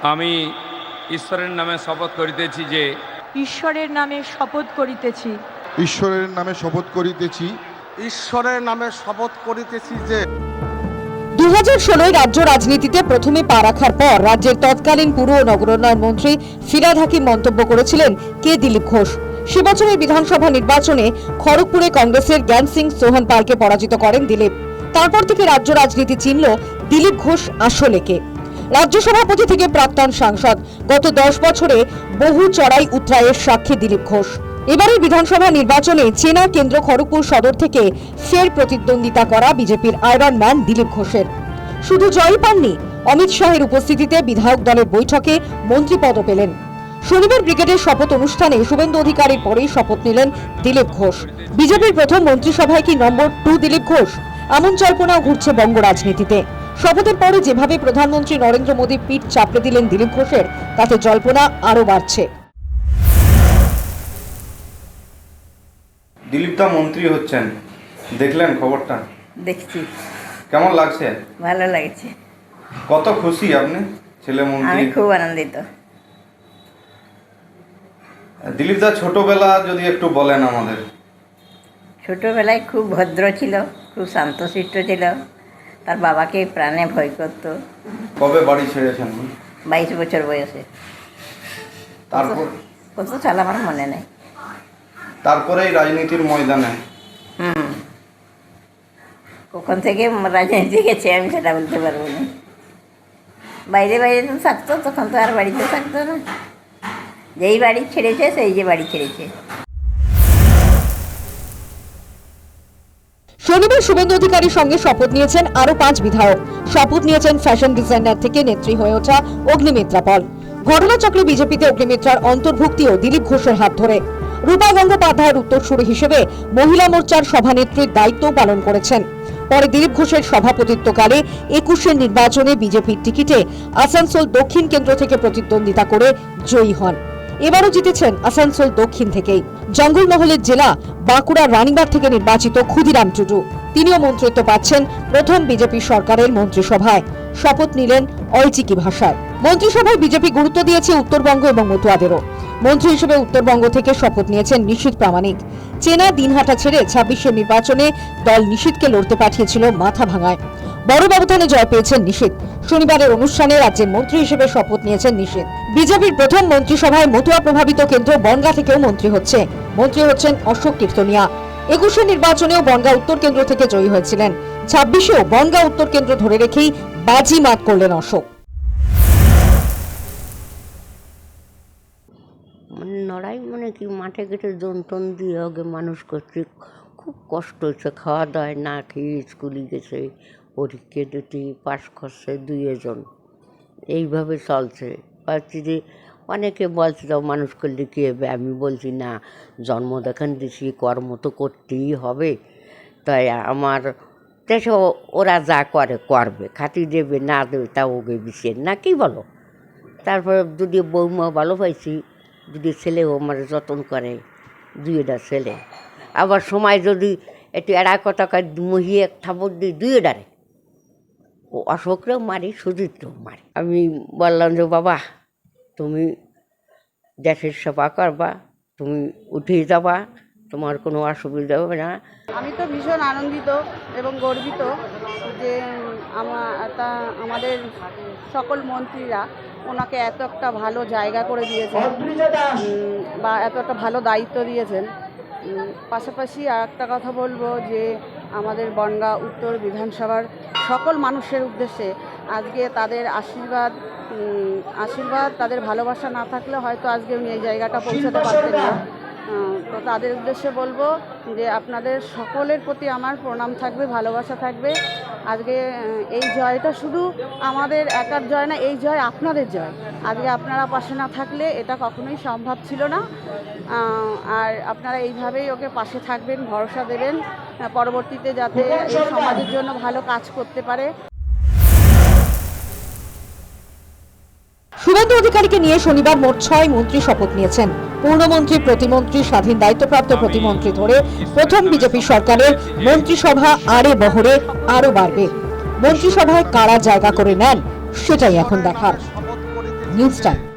আমি ঈশ্বরের নামে শপথ করিতেছি যে ঈশ্বরের নামে শপথ করিতেছি ঈশ্বরের নামে শপথ করিতেছি ঈশ্বরের নামে শপথ করিতেছি যে 2016 রাজ্য রাজনীতিতে প্রথমে পা রাখার পর রাজ্যের তৎকালীন পুর ও নগরোন্নয়ন মন্ত্রী ফিরহাদ হাকিম মন্তব্য করেছিলেন কে দিলীপ ঘোষ। সে বছরের বিধানসভা নির্বাচনে খড়গপুরে কংগ্রেসের জ্ঞান সিং সোহন পালকে পরাজিত করেন দিলীপ। তারপর থেকে রাজ্য রাজনীতি চিনল দিলীপ ঘোষ আসলে কে। রাজ্য সভাপতি থেকে প্রাক্তন সাংসদ, গত 10 বছরে বহু চড়াই উতরাইয়ের সাক্ষী দিলীপ ঘোষ। এবারের বিধানসভা নির্বাচনে চেনা কেন্দ্র খড়গপুর সদর থেকে ফের প্রতিদ্বন্দ্বিতা করা বিজেপির আয়রন ম্যান দিলীপ ঘোষের শুধু জয়ই পাননি, অমিত শাহের উপস্থিতিতে বিধায়ক দলের বৈঠকে মন্ত্রী পদও পেলেন। শনিবার ব্রিগেডের শপথ অনুষ্ঠানে শুভেন্দু অধিকারীর পরেই শপথ নিলেন দিলীপ ঘোষ। বিজেপির প্রথম মন্ত্রিসভায় কি নম্বর 2 দিলীপ ঘোষ? এমন জল্পনাও ঘুরছে বঙ্গ রাজনীতিতে। শপথের পরে যেভাবে প্রধানমন্ত্রী নরেন্দ্র মোদী পিঠ চাপড়ে দিলেন দিলীপ ঘোষের, তাতে জল্পনা আরও বাড়ছে। দিলীপ দা মন্ত্রী হচ্ছেন, দেখলেন খবরটা? দেখছি। কেমন লাগছে? ভালো লাগছে। কত খুশি আপনি ছেলে মন্ত্রী? আমি খুব আনন্দিত। দিলীপ দা ছোটবেলা যদি একটু বলেন আমাদের। ছোটবেলায় খুব ভদ্র ছিল, খুব শান্তশিষ্ট ছিল, তার বাবাকে প্রাণে ভয় করত। কবে বাড়ি ছেড়েছেন? 22 বছর বয়সে। তারপর কত সাল আমার মনে নেই। তারপরেই রাজনীতির ময়দানে কখন থেকে রাজনীতি গেছে আমি সেটা বলতে পারবো না। বাইরে বাইরে তো থাকতো, তখন তো আর বাড়িতে থাকতো না। যেই বাড়ি ছেড়েছে সেই যে বাড়ি ছেড়েছে। শনিবার শুভেন্দু অধিকারীর সঙ্গে শপথ নিয়েছেন আরো 5 বিধায়ক। শপথ নিয়েছেন ফ্যাশন ডিজাইনার থেকে নেত্রী হয়ে ওঠা অগ্নিমিত্রা পল। ঘটনাচক্রে বিজেপিতে অগ্নিমিত্রার অন্তর্ভুক্তিও দিলীপ ঘোষের হাত ধরে। রূপা গঙ্গোপাধ্যায়ের উত্তরসূরি হিসেবে মহিলা মোর্চার সভানেত্রীর দায়িত্ব পালন করেছেন। পরে দিলীপ ঘোষের সভাপতিত্বকালে 21-এর নির্বাচনে বিজেপির টিকিটে আসানসোল দক্ষিণ কেন্দ্র থেকে প্রতিদ্বন্দ্বিতা করে জয়ী হন। এবারও জিতেছেন আসানসোল দক্ষিণ থেকেই। জঙ্গলমহলের জেলা বাঁকুড়া রানীবাগ থেকে নির্বাচিত ক্ষুদিরাম টুডু, তিনিও মন্ত্রিত্ব পাচ্ছেন প্রথম বিজেপি সরকারের মন্ত্রিসভায়। শপথ নিলেন অলচিকি ভাষায়। মন্ত্রিসভায় বিজেপি গুরুত্ব দিয়েছে উত্তরবঙ্গ এবং মতুয়াদেরও। মন্ত্রী হিসেবে উত্তরবঙ্গ থেকে শপথ নিয়েছেন নিশীথ প্রামাণিক। চেনা দিনহাটা ছেড়ে 26-এর নির্বাচনে দল নিশীথকে লড়তে পাঠিয়েছিল মাথা ভাঙায়। বড় ব্যবধানে জয় পেয়েছেন নিশীথ। শনিবারের অনুষ্ঠানে রাজ্যের মন্ত্রী হিসেবে শপথ নিয়েছেন নিশীথ। বিজেপির প্রথম মন্ত্রিসভায় মতুয়া প্রভাবিত কেন্দ্র বনগাঁ থেকেও মন্ত্রী হচ্ছেন অশোক কীর্তনিয়া। 21-এর নির্বাচনেও বনগাঁ উত্তর কেন্দ্র থেকে জয়ী হয়েছিলেন। 26-এও বনগাঁ উত্তর কেন্দ্র ধরে রেখেই বাজি মাত করলেন অশোক। লড়াই মানে কি, মাঠে ঘেটে জন টন দিয়ে ওকে মানুষ করছে, খুব কষ্ট হচ্ছে। খাওয়া দাওয়ায় না খেয়ে স্কুলে গেছে, পরীক্ষা দুটি পাশ করছে 2 জন, এইভাবে চলছে। ভাবছি যে অনেকে বলছে তো মানুষ করলে কী হবে, আমি বলছি না, জন্ম দেখান দিছি, কর্ম তো করতেই হবে। তাই আমার দেশে ওরা যা করবে, খাটি দেবে না দেবে তা ওকে বিষের না, কি বলো। তারপর যদি বৌমা ভালো পাইছি, যদি ছেলেও আমার যত্ন করে, 2টা ছেলে। আবার সময় যদি একটু এড়া কথা মহিয়ে থাপড় দিই 2ডারে, ও অশোকরেও মারি, সুজিতকেও মারি। আমি বললাম যে বাবা, তুমি দেশের সেবা করবা, তুমি উঠে যাবা, তোমার কোনো অসুবিধা হবে না। আমি তো ভীষণ আনন্দিত এবং গর্বিত যে আমাদের সকল মন্ত্রীরা ওনাকে এত একটা ভালো জায়গা করে দিয়েছেন বা এত একটা ভালো দায়িত্ব দিয়েছেন। পাশাপাশি আর একটা কথা বলবো যে আমাদের বনগাঁ উত্তর বিধানসভার সকল মানুষের উদ্দেশ্যে আজকে তাদের আশীর্বাদ তাদের ভালোবাসা না থাকলে হয়তো আজকে উনি এই জায়গাটা পৌঁছাতে পারতেন না। তো তাদের উদ্দেশ্যে বলবো যে আপনাদের সকলের প্রতি আমার প্রণাম থাকবে, ভালোবাসা থাকবে। আজকে এই জয়টা শুধু আমাদের একার জয় না, এই জয় আপনাদের জয়। আজকে আপনারা পাশে না থাকলে এটা কখনোই সম্ভব ছিল না। আর আপনারা এইভাবেই ওকে পাশে থাকবেন, ভরসা দেবেন, পরবর্তীতে যাতে এই সমাজের জন্য ভালো কাজ করতে পারে। শুভেন্দু অধিকারীকে নিয়ে শনিবার মোট 6 মন্ত্রী শপথ নিয়েছেন। পূর্ণমন্ত্রী, প্রতিমন্ত্রী, স্বাধীন দায়িত্বপ্রাপ্ত প্রতিমন্ত্রী ধরে প্রথম বিজেপি সরকারের মন্ত্রিসভা আরে বহরে আরো বাড়বে। মন্ত্রিসভায় কারা জায়গা করে নেন সেটাই এখন দেখার। News time.